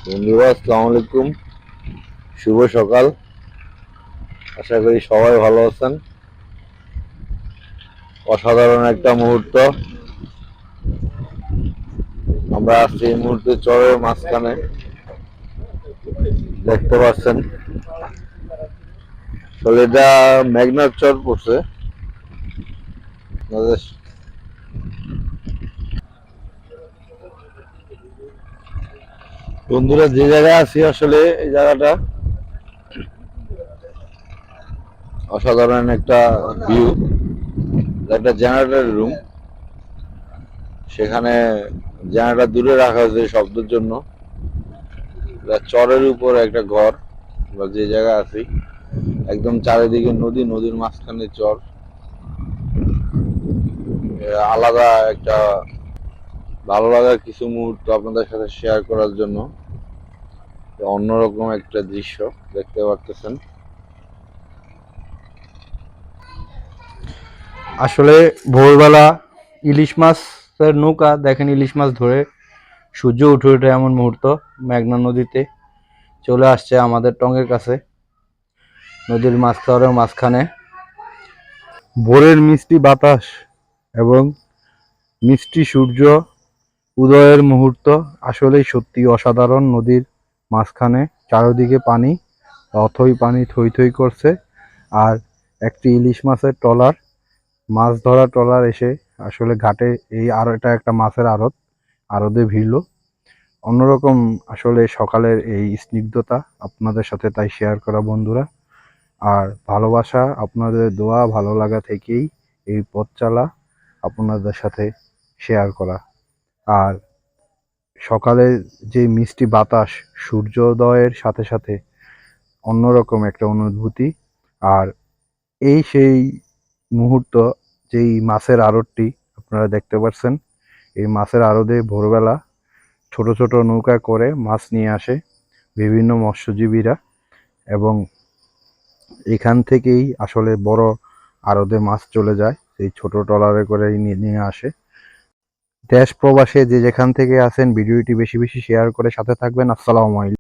বন্ধুরা, আসসালামু আলাইকুম। শুভ সকাল। আশা করি সবাই ভালো আছেন। অসাধারণ একটা মুহূর্ত। আমরা আজকে এই মুহূর্তে চরের মাঝখানে দেখতে পাচ্ছেন। আসলে এটা মেঘনার চর পড়ছে। বন্ধুরা, যে জায়গায় আছি আসলে এই জায়গাটা অসাধারণ একটা ভিউ। একটা জেনারেটর রুম, সেখানে জেনারেটর দূরে রাখা হয়েছে শব্দের জন্য। চরের উপর একটা ঘর, বা যে জায়গায় আছি একদম চারিদিকে নদী, নদীর মাঝখানে চর। আলাদা একটা ভালো লাগার কিছু মুহূর্ত আপনাদের সাথে শেয়ার করার জন্য অন্যরকম একটা দৃশ্য দেখতে পারতেছেন। আসলে ভোরবেলা ইলিশ মাছের নৌকা দেখেন, ইলিশ মাছ ধরে সূর্য উঠে উঠে এমন মুহূর্ত মেঘনা নদীতে চলে আসছে আমাদের টঙ্গের কাছে। নদীর মাঝখানে ভোরের মিষ্টি বাতাস এবং মিষ্টি সূর্য উদয়ের মুহূর্ত আসলেই সত্যি অসাধারণ। নদীর মাঝখানে চারিদিকে পানি, অথই পানি থই থই করছে। আর একটি ইলিশ মাছের ট্রলার, মাছ ধরা ট্রলার এসে আসলে ঘাটে, এই আরো এটা একটা মাছের আড়তে ভিড়ল। অন্যরকম আসলে সকালের এই স্নিগ্ধতা আপনাদের সাথে তাই শেয়ার করা বন্ধুরা। আর ভালোবাসা, আপনাদের দোয়া, ভালো লাগা থেকেই এই পথ চলা আপনাদের সাথে শেয়ার করা। আর সকালের যে মিষ্টি বাতাস সূর্যোদয়ের সাথে সাথে অন্যরকম একটা অনুভূতি। আর এই সেই মুহূর্ত, যেই মাছের আড়তটি আপনারা দেখতে পাচ্ছেন। এই মাছের আড়তে ভোরবেলা ছোট ছোট নৌকা করে মাছ নিয়ে আসে বিভিন্ন মৎস্যজীবীরা, এবং এখান থেকেই আসলে বড় আড়তে মাছ চলে যায়, এই ছোট ট্রলারে করে নিয়ে আসে। দেশ প্রবাসে যে যেখান থেকে আছেন, ভিডিওটি বেশি বেশি শেয়ার করে সাথে থাকবেন। আসসালামু আলাইকুম।